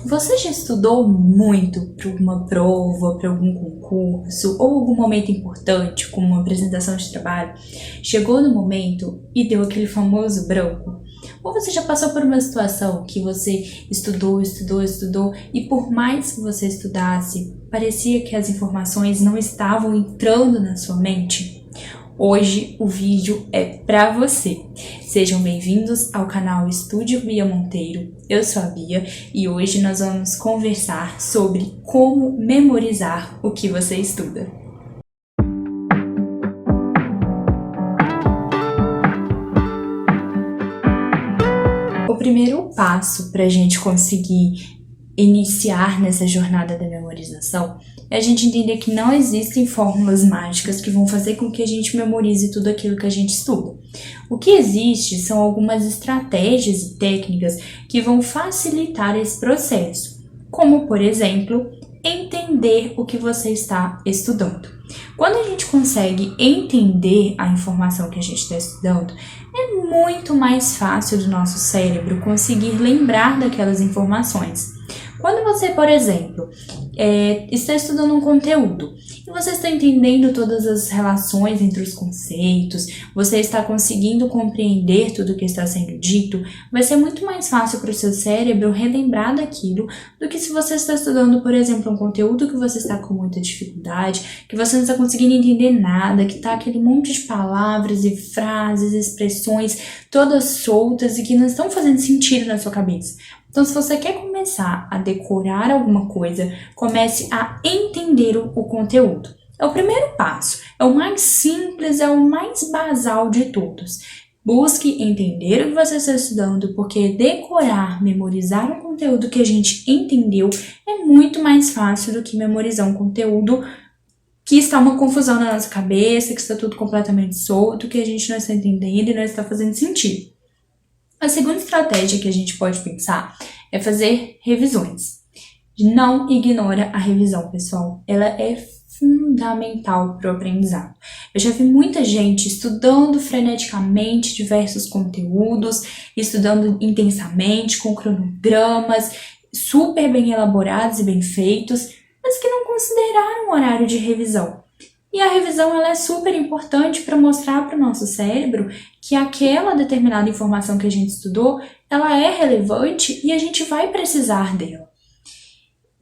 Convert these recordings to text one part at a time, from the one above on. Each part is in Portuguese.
Você já estudou muito para uma prova, para algum concurso ou algum momento importante, como uma apresentação de trabalho? Chegou no momento e deu aquele famoso branco? Ou você já passou por uma situação que você estudou e por mais que você estudasse, parecia que as informações não estavam entrando na sua mente? Hoje o vídeo é para você. Sejam bem-vindos ao canal Estúdio Bia Monteiro. Eu sou a Bia e hoje nós vamos conversar sobre como memorizar o que você estuda. O primeiro passo para a gente conseguir iniciar nessa jornada da memorização é a gente entender que não existem fórmulas mágicas que vão fazer com que a gente memorize tudo aquilo que a gente estuda. O que existe são algumas estratégias e técnicas que vão facilitar esse processo, como, por exemplo, entender o que você está estudando. Quando a gente consegue entender a informação que a gente está estudando, é muito mais fácil do nosso cérebro conseguir lembrar daquelas informações. Quando você, por exemplo, está estudando um conteúdo e você está entendendo todas as relações entre os conceitos, você está conseguindo compreender tudo o que está sendo dito, vai ser muito mais fácil para o seu cérebro relembrar daquilo do que se você está estudando, por exemplo, um conteúdo que você está com muita dificuldade, que você não está conseguindo entender nada, que está aquele monte de palavras e frases, expressões todas soltas e que não estão fazendo sentido na sua cabeça. Então, se você quer começar a decorar alguma coisa, comece a entender o conteúdo. É o primeiro passo, é o mais simples, é o mais basal de todos. Busque entender o que você está estudando, porque decorar, memorizar um conteúdo que a gente entendeu é muito mais fácil do que memorizar um conteúdo que está uma confusão na nossa cabeça, que está tudo completamente solto, que a gente não está entendendo e não está fazendo sentido. A segunda estratégia que a gente pode pensar é fazer revisões. Não ignora a revisão, pessoal. Ela é fundamental para o aprendizado. Eu já vi muita gente estudando freneticamente diversos conteúdos, estudando intensamente, com cronogramas super bem elaborados e bem feitos, mas que não consideraram o horário de revisão. E a revisão ela é super importante para mostrar para o nosso cérebro que aquela determinada informação que a gente estudou, ela é relevante e a gente vai precisar dela.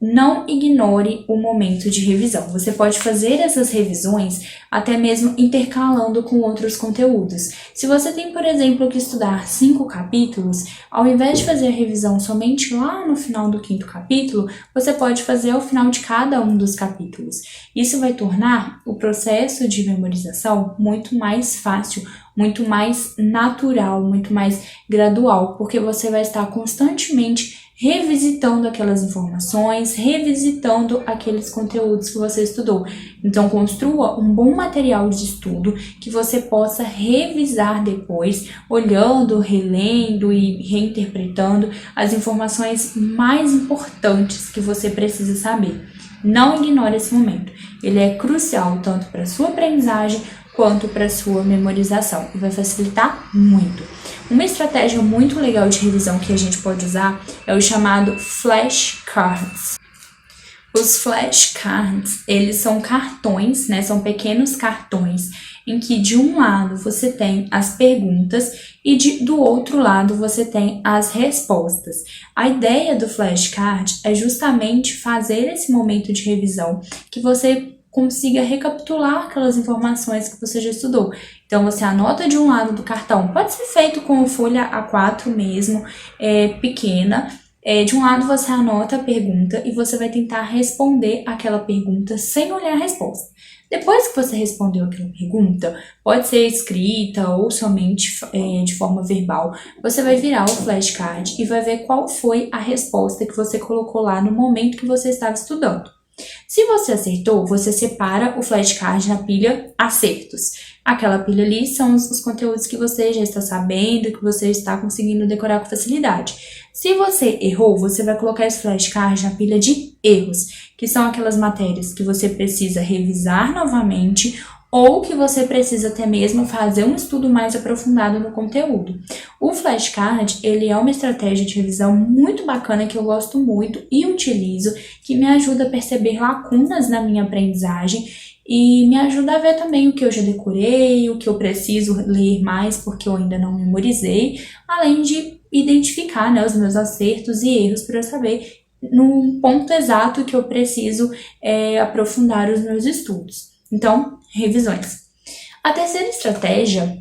Não ignore o momento de revisão. Você pode fazer essas revisões até mesmo intercalando com outros conteúdos. Se você tem, por exemplo, que estudar 5 capítulos, ao invés de fazer a revisão somente lá no final do 5º capítulo, você pode fazer ao final de cada um dos capítulos. Isso vai tornar o processo de memorização muito mais fácil, muito mais natural, muito mais gradual, porque você vai estar constantemente revisitando aquelas informações, revisitando aqueles conteúdos que você estudou. Então, construa um bom material de estudo que você possa revisar depois, olhando, relendo e reinterpretando as informações mais importantes que você precisa saber. Não ignore esse momento. Ele é crucial tanto para a sua aprendizagem quanto para a sua memorização e vai facilitar muito. Uma estratégia muito legal de revisão que a gente pode usar é o chamado flashcards. Os flashcards, eles são cartões, né? São pequenos cartões em que de um lado você tem as perguntas e do outro lado você tem as respostas. A ideia do flashcard é justamente fazer esse momento de revisão que você consiga recapitular aquelas informações que você já estudou. Então, você anota de um lado do cartão, pode ser feito com folha A4 mesmo, pequena. De um lado você anota a pergunta e você vai tentar responder aquela pergunta sem olhar a resposta. Depois que você respondeu aquela pergunta, pode ser escrita ou somente de forma verbal, você vai virar o flashcard e vai ver qual foi a resposta que você colocou lá no momento que você estava estudando. Se você acertou, você separa o flashcard na pilha acertos. Aquela pilha ali são os conteúdos que você já está sabendo, que você está conseguindo decorar com facilidade. Se você errou, você vai colocar esse flashcard na pilha de erros, que são aquelas matérias que você precisa revisar novamente ou que você precisa até mesmo fazer um estudo mais aprofundado no conteúdo. O flashcard, ele é uma estratégia de revisão muito bacana que eu gosto muito e utilizo, que me ajuda a perceber lacunas na minha aprendizagem e me ajuda a ver também o que eu já decorei, o que eu preciso ler mais porque eu ainda não memorizei, além de identificar, né, os meus acertos e erros para eu saber no ponto exato que eu preciso aprofundar os meus estudos. Então, revisões. A terceira estratégia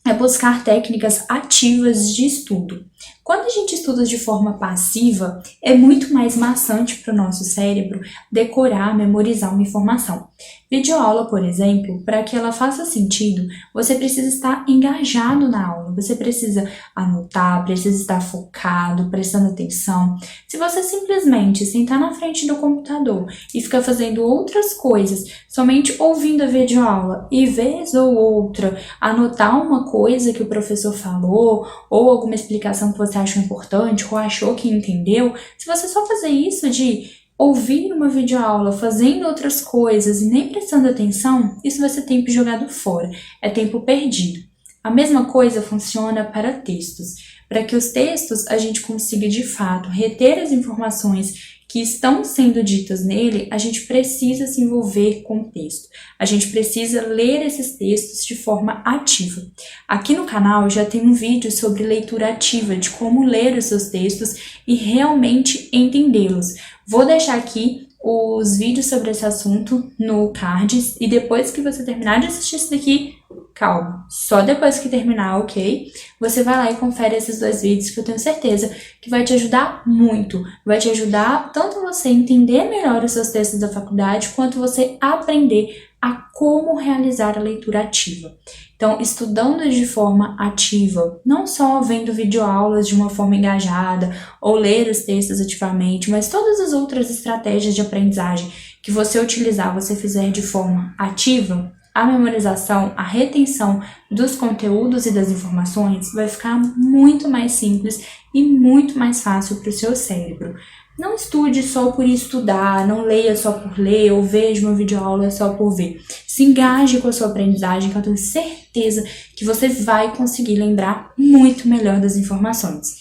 é buscar técnicas ativas de estudo. Quando a gente estuda de forma passiva, é muito mais maçante para o nosso cérebro decorar, memorizar uma informação. Videoaula, por exemplo, para que ela faça sentido, você precisa estar engajado na aula, você precisa anotar, precisa estar focado, prestando atenção. Se você simplesmente sentar na frente do computador e ficar fazendo outras coisas, somente ouvindo a videoaula e vez ou outra anotar uma coisa que o professor falou ou alguma explicação que você achou importante ou achou que entendeu, se você só fazer isso de ouvir uma videoaula fazendo outras coisas e nem prestando atenção, isso vai ser tempo jogado fora, é tempo perdido. A mesma coisa funciona para textos. Para que os textos a gente consiga de fato reter as informações que estão sendo ditas nele, a gente precisa se envolver com o texto. A gente precisa ler esses textos de forma ativa. Aqui no canal já tem um vídeo sobre leitura ativa, de como ler os seus textos e realmente entendê-los. Vou deixar aqui os vídeos sobre esse assunto no card e depois que você terminar de assistir isso daqui, calma, só depois que terminar, ok? Você vai lá e confere esses 2 vídeos que eu tenho certeza que vai te ajudar muito. Vai te ajudar tanto você entender melhor os seus textos da faculdade, quanto você aprender a como realizar a leitura ativa. Então, estudando de forma ativa, não só vendo videoaulas de uma forma engajada ou ler os textos ativamente, mas todas as outras estratégias de aprendizagem que você utilizar, você fizer de forma ativa, a memorização, a retenção dos conteúdos e das informações vai ficar muito mais simples e muito mais fácil para o seu cérebro. Não estude só por estudar, não leia só por ler ou veja uma videoaula só por ver. Se engaje com a sua aprendizagem, que eu tenho certeza que você vai conseguir lembrar muito melhor das informações.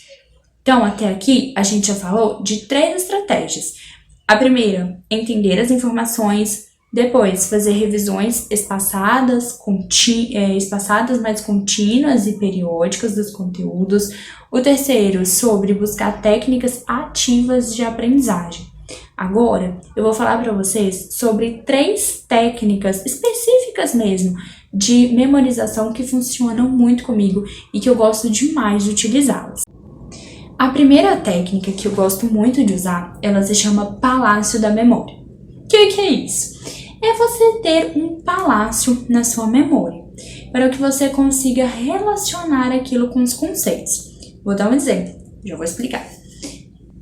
Então, até aqui, a gente já falou de 3 estratégias. A primeira, entender as informações. Depois, fazer revisões espaçadas, mais contínuas e periódicas dos conteúdos. O terceiro, sobre buscar técnicas ativas de aprendizagem. Agora, eu vou falar para vocês sobre 3 técnicas específicas mesmo de memorização que funcionam muito comigo e que eu gosto demais de utilizá-las. A primeira técnica que eu gosto muito de usar, ela se chama Palácio da Memória. O que é isso? É você ter um palácio na sua memória, para que você consiga relacionar aquilo com os conceitos. Vou dar um exemplo, já vou explicar.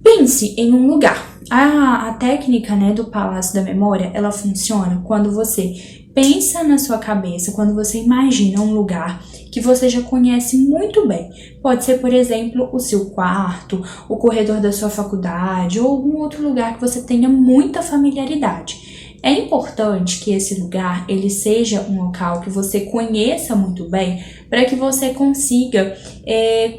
Pense em um lugar. A técnica, né, do Palácio da Memória, ela funciona quando você pensa na sua cabeça, quando você imagina um lugar que você já conhece muito bem. Pode ser, por exemplo, o seu quarto, o corredor da sua faculdade ou algum outro lugar que você tenha muita familiaridade. É importante que esse lugar ele seja um local que você conheça muito bem, para que você consiga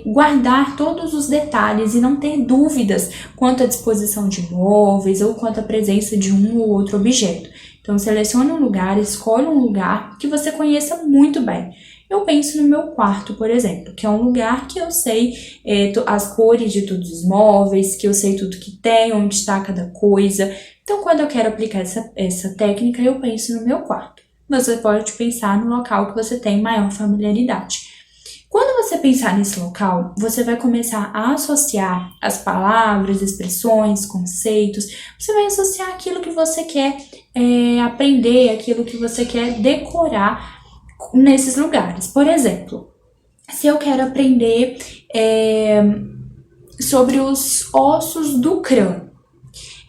guardar todos os detalhes e não ter dúvidas quanto à disposição de móveis ou quanto à presença de um ou outro objeto. Então, selecione um lugar, escolha um lugar que você conheça muito bem. Eu penso no meu quarto, por exemplo, que é um lugar que eu sei as cores de todos os móveis, que eu sei tudo que tem, onde está cada coisa. Então, quando eu quero aplicar essa técnica, eu penso no meu quarto. Você pode pensar no local que você tem maior familiaridade. Quando você pensar nesse local, você vai começar a associar as palavras, expressões, conceitos. Você vai associar aquilo que você quer aprender, aquilo que você quer decorar nesses lugares. Por exemplo, se eu quero aprender sobre os ossos do crânio,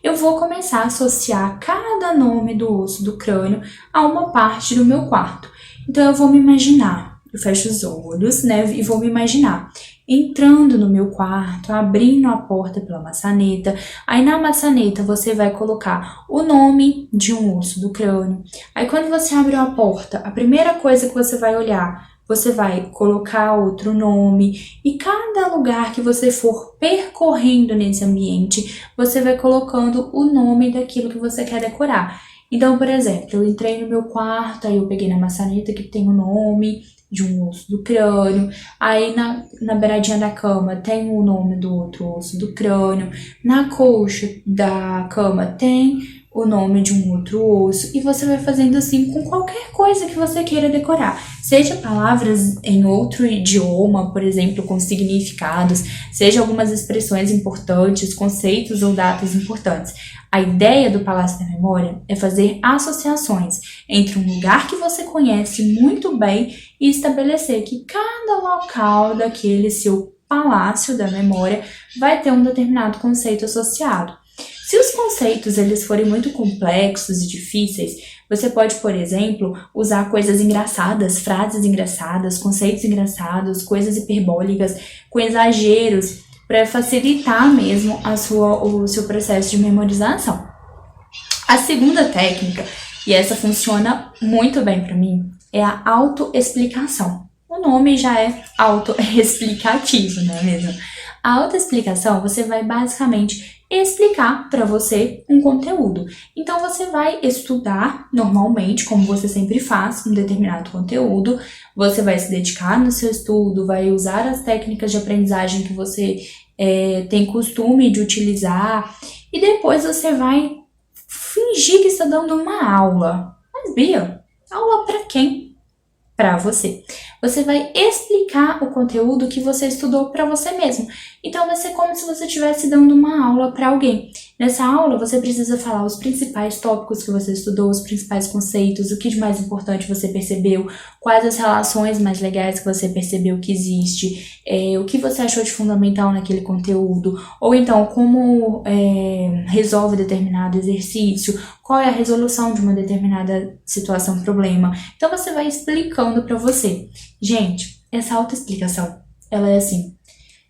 eu vou começar a associar cada nome do osso do crânio a uma parte do meu quarto. Então, eu vou me imaginar eu fecho os olhos, né, e vou me imaginar entrando no meu quarto, abrindo a porta pela maçaneta. Aí na maçaneta você vai colocar o nome de um osso do crânio. Aí quando você abriu a porta, a primeira coisa que você vai olhar, você vai colocar outro nome, e cada lugar que você for percorrendo nesse ambiente, você vai colocando o nome daquilo que você quer decorar. Então, por exemplo, eu entrei no meu quarto, aí eu peguei na maçaneta que tem o nome de um osso do crânio, aí na beiradinha da cama tem o nome do outro osso do crânio, na coxa da cama tem o nome de um outro osso, e você vai fazendo assim com qualquer coisa que você queira decorar, seja palavras em outro idioma, por exemplo, com significados, seja algumas expressões importantes, conceitos ou datas importantes. A ideia do Palácio da Memória é fazer associações entre um lugar que você conhece muito bem e estabelecer que cada local daquele seu Palácio da Memória vai ter um determinado conceito associado. Se os conceitos eles forem muito complexos e difíceis, você pode, por exemplo, usar coisas engraçadas, frases engraçadas, conceitos engraçados, coisas hiperbólicas, com exageros, para facilitar mesmo o seu processo de memorização. A segunda técnica, e essa funciona muito bem para mim, é a autoexplicação. O nome já é autoexplicativo, não é mesmo? A autoexplicação, você vai basicamente explicar para você um conteúdo. Então, você vai estudar normalmente, como você sempre faz, um determinado conteúdo, você vai se dedicar no seu estudo, vai usar as técnicas de aprendizagem que você tem costume de utilizar, e depois você vai fingir que está dando uma aula. Mas, Bia, aula para quem? Para você. Você vai explicar o conteúdo que você estudou para você mesmo. Então vai ser como se você estivesse dando uma aula para alguém. Nessa aula você precisa falar os principais tópicos que você estudou, os principais conceitos, o que de mais importante você percebeu, quais as relações mais legais que você percebeu que existe, o que você achou de fundamental naquele conteúdo, ou então como resolve determinado exercício, qual é a resolução de uma determinada situação, problema. Então você vai explicando para você. Gente, essa autoexplicação, ela é assim,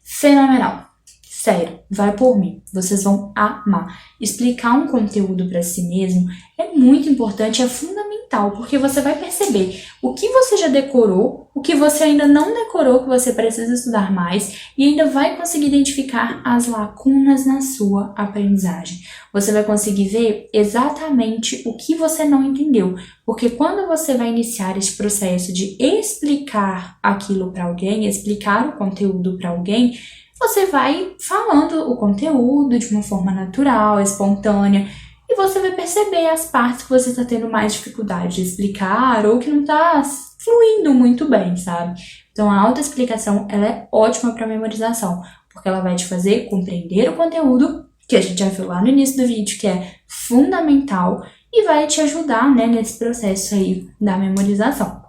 fenomenal. Sério, vai por mim. Vocês vão amar. Explicar um conteúdo para si mesmo é muito importante, é fundamental, porque você vai perceber o que você já decorou, o que você ainda não decorou, que você precisa estudar mais, e ainda vai conseguir identificar as lacunas na sua aprendizagem. Você vai conseguir ver exatamente o que você não entendeu, porque quando você vai iniciar esse processo de explicar aquilo para alguém, explicar o conteúdo para alguém, você vai falando o conteúdo de uma forma natural, espontânea, e você vai perceber as partes que você está tendo mais dificuldade de explicar ou que não está fluindo muito bem, sabe? Então a autoexplicação, ela é ótima para memorização, porque ela vai te fazer compreender o conteúdo, que a gente já viu lá no início do vídeo, que é fundamental, e vai te ajudar, né, nesse processo aí da memorização.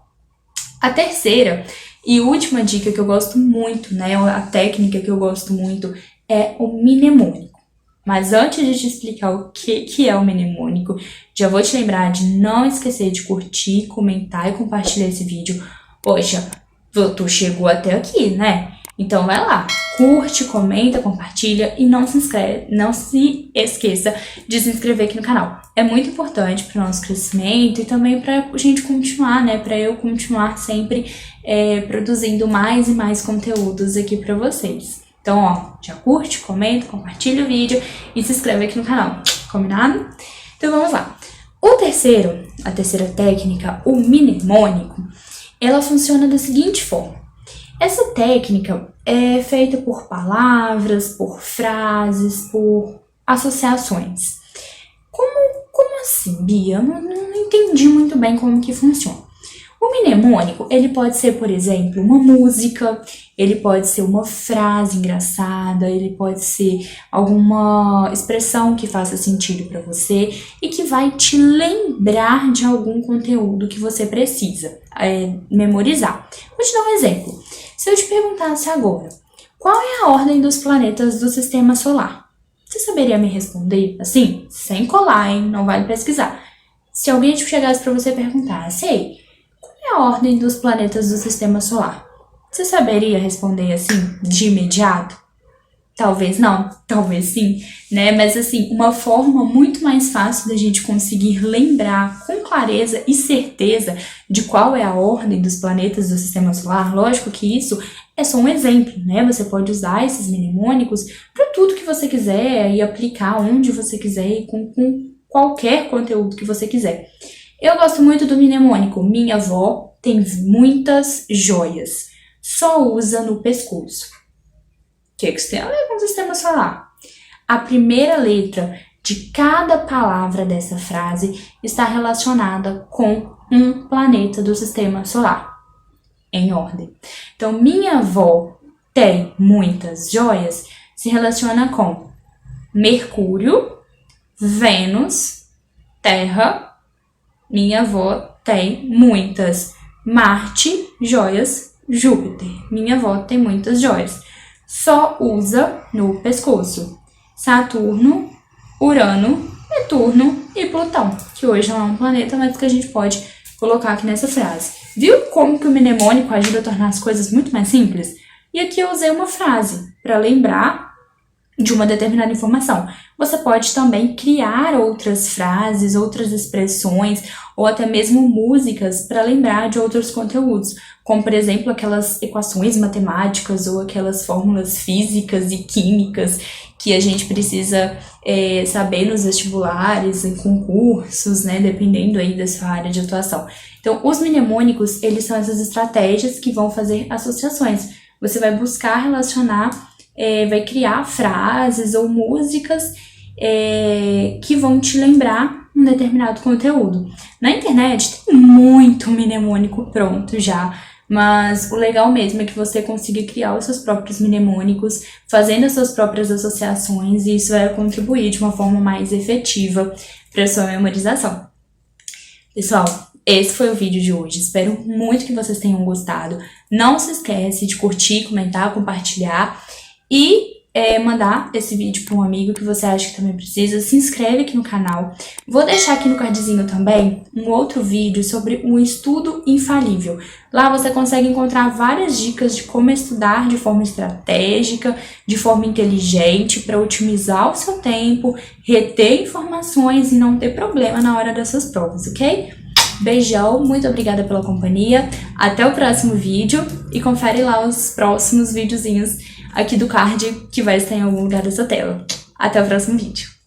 A terceira e última dica que eu gosto muito, né, a técnica que eu gosto muito é o mnemônico. Mas antes de te explicar o que é o mnemônico, já vou te lembrar de não esquecer de curtir, comentar e compartilhar esse vídeo. Poxa, tu chegou até aqui, né? Então vai lá, curte, comenta, compartilha e não se esqueça de se inscrever aqui no canal. É muito importante para o nosso crescimento e também para a gente continuar, né? Para eu continuar sempre produzindo mais e mais conteúdos aqui para vocês. Então, ó, já curte, comenta, compartilha o vídeo e se inscreve aqui no canal, combinado? Então vamos lá. A terceira técnica, o mnemônico, ela funciona da seguinte forma. Essa técnica é feita por palavras, por frases, por associações. Como assim, Bia? Eu não entendi muito bem como que funciona. O mnemônico, ele pode ser, por exemplo, uma música, ele pode ser uma frase engraçada, ele pode ser alguma expressão que faça sentido para você e que vai te lembrar de algum conteúdo que você precisa memorizar. Vou te dar um exemplo. Se eu te perguntasse agora, qual é a ordem dos planetas do Sistema Solar? Você saberia me responder assim? Sem colar, hein? Não vale pesquisar. Se alguém chegasse para você e perguntasse, ei, qual é a ordem dos planetas do Sistema Solar? Você saberia responder assim, de imediato? Talvez não, talvez sim, né? Mas assim, uma forma muito mais fácil da gente conseguir lembrar com clareza e certeza de qual é a ordem dos planetas do Sistema Solar, lógico que isso é só um exemplo, né? Você pode usar esses mnemônicos para tudo que você quiser e aplicar onde você quiser e com qualquer conteúdo que você quiser. Eu gosto muito do mnemônico Minha avó tem muitas joias, só usa no pescoço. O que isso tem a ver com o Sistema Solar? A primeira letra de cada palavra dessa frase está relacionada com um planeta do Sistema Solar, em ordem. Então, minha avó tem muitas joias se relaciona com Mercúrio, Vênus, Terra. Minha avó tem muitas Marte, joias, Júpiter. Minha avó tem muitas joias. Só usa no pescoço Saturno, Urano, Netuno e Plutão, que hoje não é um planeta, mas que a gente pode colocar aqui nessa frase. Viu como que o mnemônico ajuda a tornar as coisas muito mais simples? E aqui eu usei uma frase para lembrar de uma determinada informação. Você pode também criar outras frases, outras expressões ou até mesmo músicas para lembrar de outros conteúdos, como por exemplo aquelas equações matemáticas ou aquelas fórmulas físicas e químicas que a gente precisa saber nos vestibulares, em concursos, né, dependendo aí da sua área de atuação. Então, os mnemônicos, eles são essas estratégias que vão fazer associações. Você vai buscar relacionar, vai criar frases ou músicas que vão te lembrar um determinado conteúdo. Na internet tem muito mnemônico pronto já, mas o legal mesmo é que você consiga criar os seus próprios mnemônicos, fazendo as suas próprias associações, e isso vai contribuir de uma forma mais efetiva para a sua memorização. Pessoal, esse foi o vídeo de hoje. Espero muito que vocês tenham gostado. Não se esquece de curtir, comentar, compartilhar e mandar esse vídeo para um amigo que você acha que também precisa. Se inscreve aqui no canal. Vou deixar aqui no cardzinho também um outro vídeo sobre um estudo infalível. Lá você consegue encontrar várias dicas de como estudar de forma estratégica, de forma inteligente, para otimizar o seu tempo, reter informações e não ter problema na hora das suas provas, ok? Beijão, muito obrigada pela companhia. Até o próximo vídeo e confere lá os próximos videozinhos aqui do card que vai estar em algum lugar dessa tela. Até o próximo vídeo.